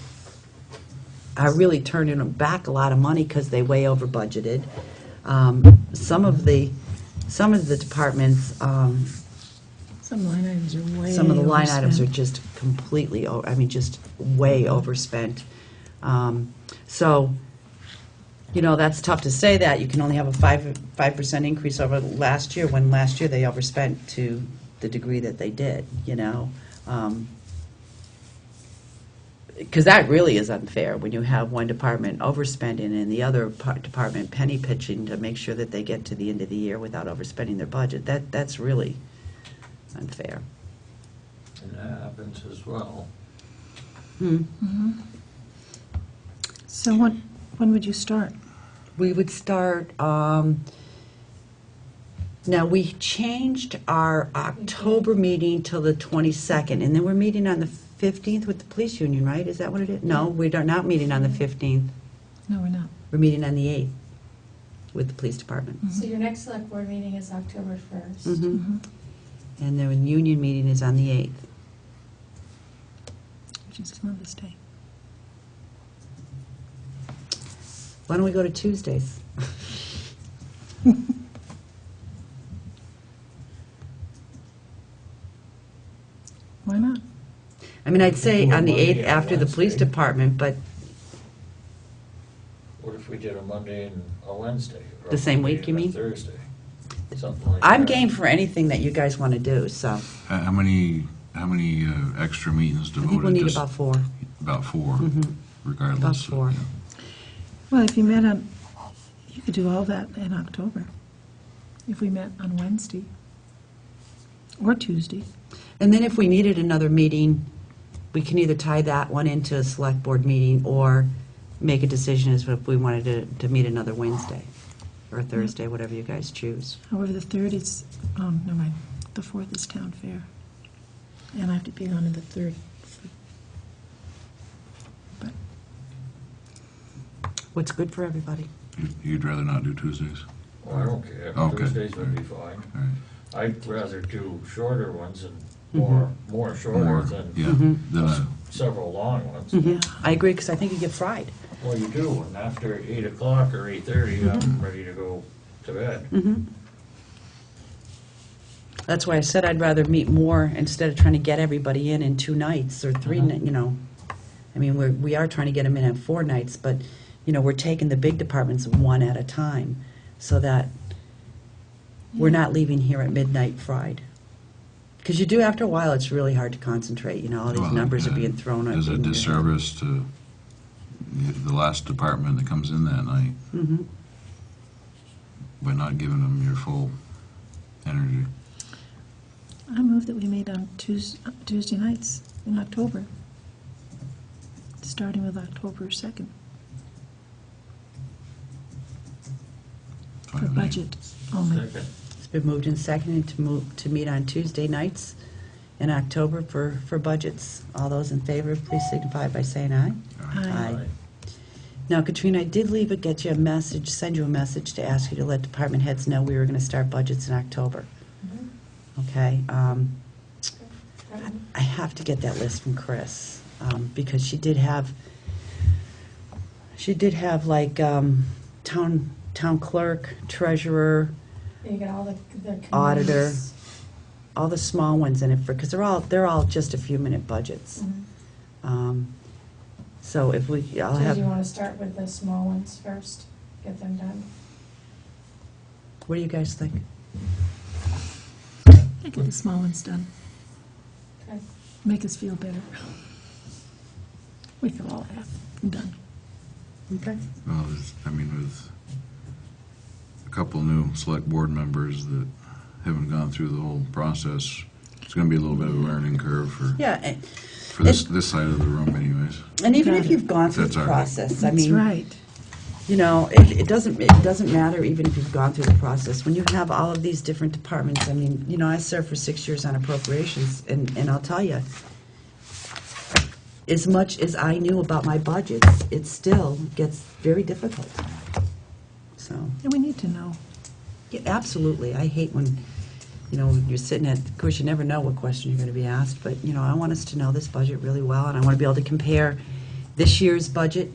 are really turning back a lot of money because they way over budgeted. Some of the departments, Some line items are way some of the line items are overspent. just completely, just way overspent. So, that's tough to say that. You can only have a 5% increase over last year, when last year they overspent to the degree that they did, because that really is unfair when you have one department overspending and the other department penny pitching to make sure that they get to the end of the year without overspending their budget. That's really unfair. And that happens as well. So when would you start? We would start, now, we changed our October meeting till the 22nd, and then we're meeting on the 15th with the police union, right? Is that what it is? No, we're not meeting on the 15th. No, we're not. We're meeting on the 8th with the police department. So your next select board meeting is October 1st. Mhm. And the union meeting is on the 8th. Which is Columbus Day. Why don't we go to Tuesdays? Why not? I mean, I'd say Do a on the Monday 8th and after the police Wednesday. department, but What if we did a Monday and a Wednesday? Or The a same Monday week, you and a mean? Thursday, something like that. I'm game for anything that you guys want to do, so How many extra meetings I devoted? think we'll need just about 4. About 4, Mhm. regardless. About of- 4. yeah. Well, if you met on, you could do all that in October, if we met on Wednesday or Tuesday. And then if we needed another meeting, we can either tie that one into a select board meeting or make a decision as if we wanted to meet another Wednesday or Thursday, whatever you guys choose. However, the 3rd is, never mind, the 4th is town fair. And I have to be on to the 3rd. But What's good for everybody? You'd rather not do Tuesdays? Well, I don't care, Okay. Tuesdays would be fine. All right. I'd rather do shorter ones and Mm-hmm. more shorter More, than yeah, Mhm. than several long ones. Yeah. I agree, because I think you get fried. Well, you do, and after 8 o'clock or 8:30, I'm ready to go to bed. Mhm. That's why I said I'd rather meet more instead of trying to get everybody in 2 nights or 3, I mean, we are trying to get them in at 4 nights, but, we're taking the big departments one at a time so that we're not leaving here at midnight fried. Because you do, after a while, it's really hard to concentrate, you know, all these Well, numbers are being thrown at you. There's a disservice to the last department that comes in that night Mm-hmm. by not giving them your full energy. I move that we meet on Tuesday nights in October, starting with October 2nd, Fine for with me. budget only. Second. It's been moved and seconded to meet on Tuesday nights in October for budgets. All those in favor, please signify by saying aye. Aye. Now, Katrina, I did send you a message to ask you to let department heads know we were going to start budgets in October. Okay? I have to get that list from Chris, because she did have like town clerk, treasurer, You got all the committees. Auditor. all the small ones in it, because they're all just a few minute budgets. Mhm. So if I'll So do have, you want to start with the small ones first, get them done? what do you guys think? I get the small ones done. Okay. Make us feel better. We can all have them done. Okay. Well, with a couple new select board members that haven't gone through the whole process, it's gonna be a little bit of a learning curve Yeah, for this side of the room anyways. and even Got if it. you've gone through That's the all right. process, I That's mean, right. you know, it doesn't matter even if you've gone through the process. When you have all of these different departments, I mean, you know, I served for 6 years on appropriations, and I'll tell you, as much as I knew about my budgets, it still gets very difficult. So, And we need to know. yeah, absolutely. I hate when, you know, you're sitting of course, you never know what question you're going to be asked, but, you know, I want us to know this budget really well, and I want to be able to compare this year's budget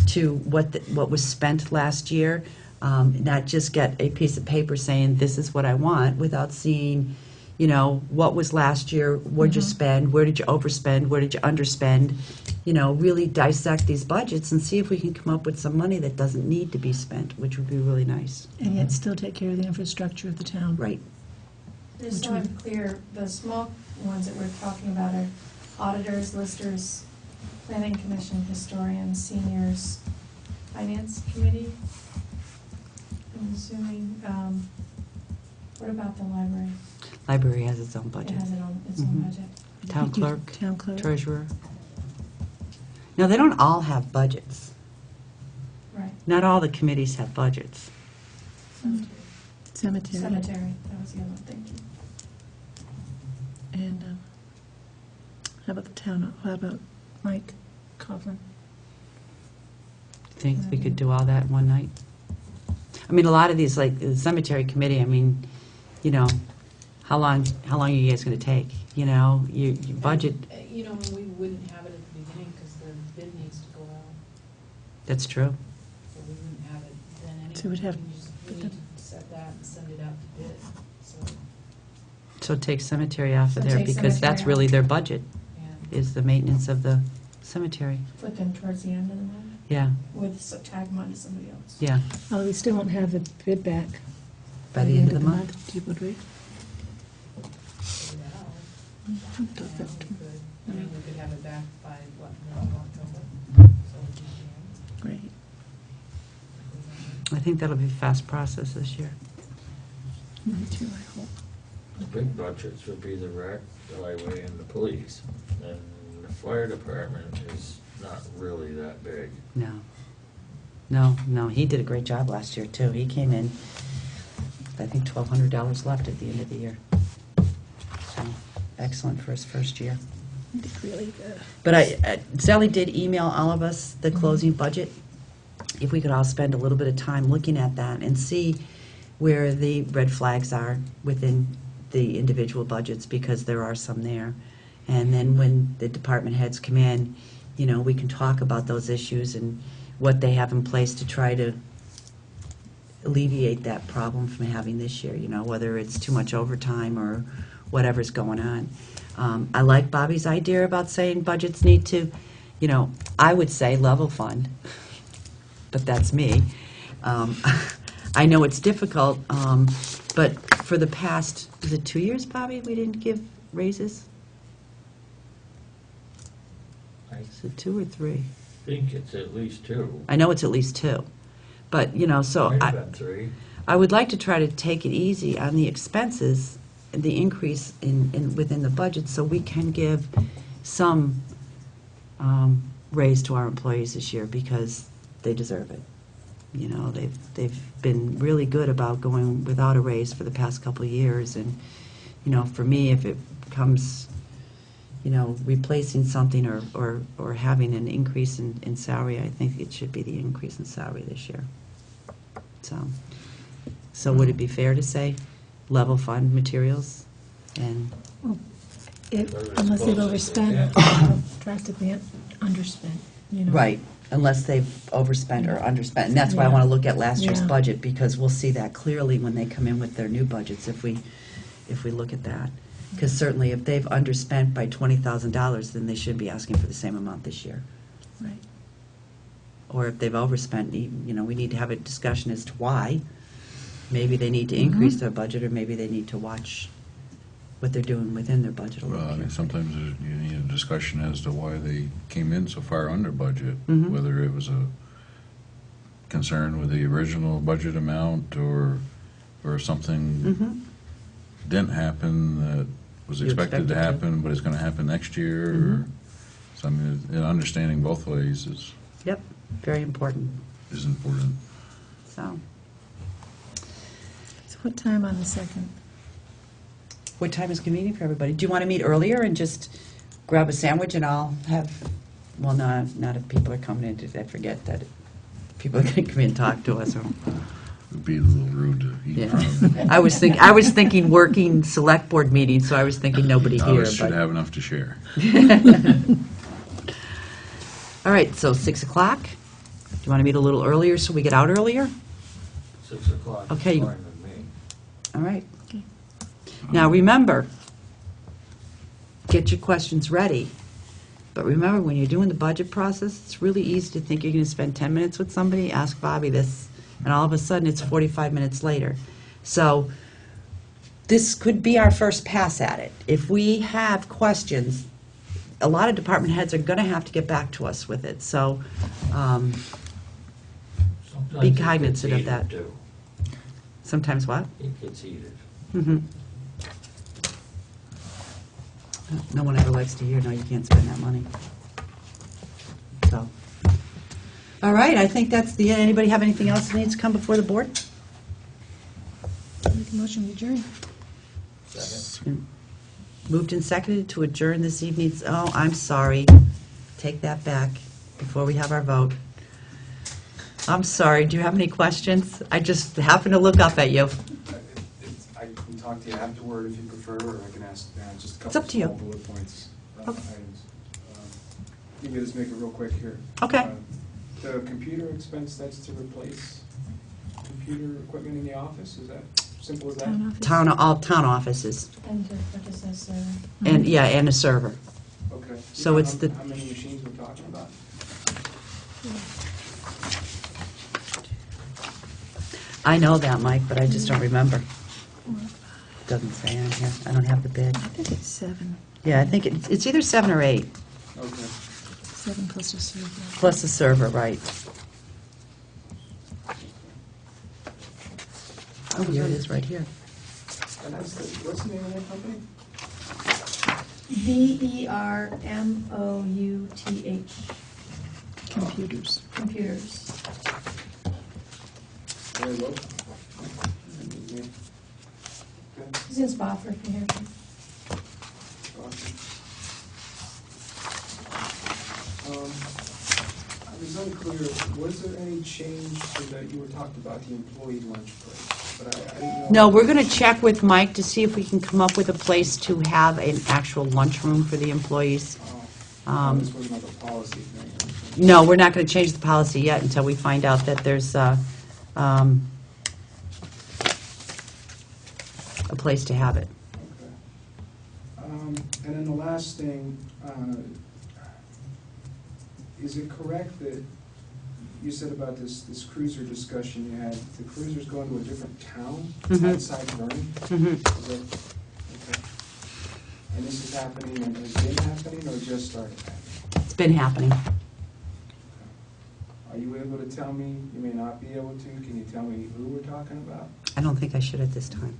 to what was spent last year, not just get a piece of paper saying, this is what I want, without seeing, you know, what was last year, where'd you spend, where did you overspend, where did you underspend, you know, really dissect these budgets and see if we can come up with some money that doesn't need to be spent, which would be really nice. And yet still take care of the infrastructure of the town. Right. Just so I'm clear, the small ones that we're talking about are auditors, listers, planning commission, historians, seniors, finance committee. I'm assuming, what about the library? Library has its own It budget. has its own Mhm. budget. Town clerk, Town clerk. treasurer. Now, they don't all have budgets. Right. Not all the committees have budgets. Cemetery. Cemetery, that was the other one, thank you. And how about the town, how about Mike Coughlin? Think we could do all that in one night? I mean, a lot of these, like the cemetery committee, I mean, you know, how long are you guys going to take? You know, your budget, You know, we wouldn't have it at the beginning because the bid needs to go out, that's true. so we wouldn't have it then anyway. So we'd have- We need to set that and send it out to bid, so, So take cemetery off of So there, take because that's cemetery really off. their budget, yeah. is the maintenance of the cemetery. Put them towards the end of the month, Yeah, tag them on to somebody else. yeah, Oh, we still won't have the bid back. by the end of the month. Do you would we? Figure it out. I Yeah, thought we that- could. I mean, we could have it back by, what, middle of October? So we can, Great. I think that'll be a fast process this year. Me too, I hope. The big budgets would be the rec, the highway, and the police. And the fire department is not really that big. No, he did a great job last year, too. He came in, I think, $1,200 left at the end of the year. So, excellent for his first year. I think really good. But Sally did email all of us the closing budget. If we could all spend a little bit of time looking at that and see where the red flags are within the individual budgets, because there are some there. And then when the department heads come in, you know, we can talk about those issues and what they have in place to try to alleviate that problem from having this year, you know, whether it's too much overtime or whatever's going on. I like Bobby's idea about saying budgets need to, you know, I would say level fund, but that's me. I know it's difficult, but for the past, is it 2 years, Bobby, we didn't give raises? I Is it 2 or 3? think it's at least 2. I know it's at least 2. But, so Might have been 3. I would like to try to take it easy on the expenses, the increase within the budget, so we can give some raise to our employees this year, because they deserve it. They've been really good about going without a raise for the past couple of years, and, for me, if it comes, replacing something or having an increase in salary, I think it should be the increase in salary this year. So would it be fair to say level fund materials and, Unless they've overspent, or drastically underspent, right, unless they've overspent or underspent. And that's why I want to look at last year's Yeah. budget, because we'll see that clearly when they come in with their new budgets, if we look at that. Because certainly if they've underspent by $20,000, then they should be asking for the same amount this year. Right. Or if they've overspent, we need to have a discussion as to why. Maybe they need to increase their budget, or maybe they need to watch what they're doing within their budget a little Well, I mean, carefully. sometimes you need a discussion as to why they came in so far under budget, Mhm. whether it was a concern with the original budget amount, or something Mhm. didn't happen that was You expected expected to to. happen, but it's going to happen next year. Mhm. Or, so I mean, understanding both ways Yep, very important, is important. so. So what time on the 2nd? What time is convenient for everybody? Do you want to meet earlier and just grab a sandwich, and I'll have, well, not if people are coming in, I forget that people are going to come in and talk to us. It would be a little rude to eat Yeah. from. I was thinking working select board meeting, so I was thinking nobody here. Others should but- have enough to share. All right, so 6 o'clock? Do you want to meet a little earlier so we get out earlier? 6 o'clock is Okay. fine with me. All right. Okay. Now, remember, get your questions ready. But remember, when you're doing the budget process, it's really easy to think you're going to spend 10 minutes with somebody, ask Bobby this, and all of a sudden, it's 45 minutes later. So this could be our first pass at it. If we have questions, a lot of department heads are going to have to get back to us with it. So Sometimes Be it gets cognizant of heated, that. too. sometimes what? It gets heated. Mhm. No one ever likes to hear, no, you can't spend that money. So, all right, I think that's the end. Anybody have anything else that needs to come before the board? Make a motion to adjourn. Second. Moved and seconded to adjourn this evening's, oh, I'm sorry. Take that back before we have our vote. I'm sorry, do you have any questions? I just happened to look up at you. I can talk to you afterward if you prefer, or I can ask just a It's couple up to you. small bullet points, Okay. items. You can just make it real quick here. Okay. The computer expense, that's to replace computer equipment in the office, is that simple as that? Town office. All town offices, And to purchase a server. and, yeah, and a server. Okay. You So know it's the- How many machines we're talking about? I know that, Mike, but I just don't remember. Doesn't say on here. I don't have the bid. I think it's 7. Yeah, I think it's either 7 or 8, Okay. 7 plus a server. plus the server, right. Oh, here it is, right here. And that's what's the name of that company? VERMOUTH Computers. computers. Very low. Okay. It's in Spofford, New Hampshire. Awesome. I was unclear, was there any change to that, you were talking about the employee lunch break, but I didn't know. No, we're going to check with Mike to see if we can come up with a place to have an actual lunchroom for the employees. This wasn't like a policy thing. No, we're not going to change the policy yet until we find out that there's a place to have it. Okay. And then the last thing, is it correct that you said about this cruiser discussion you had, the cruiser's going to a different town Mhm. outside Vernon? Mhm. Is that, okay. And this is happening, and has been happening, or just started happening? It's been happening. Are you able to tell me, you may not be able to, can you tell me who we're talking about? I don't think I should at this time.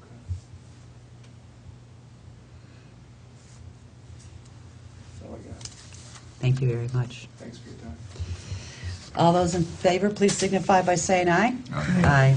Okay. That's all I got. Thank you very much. Thanks for your time. All those in favor, please signify by saying aye. Aye. Aye.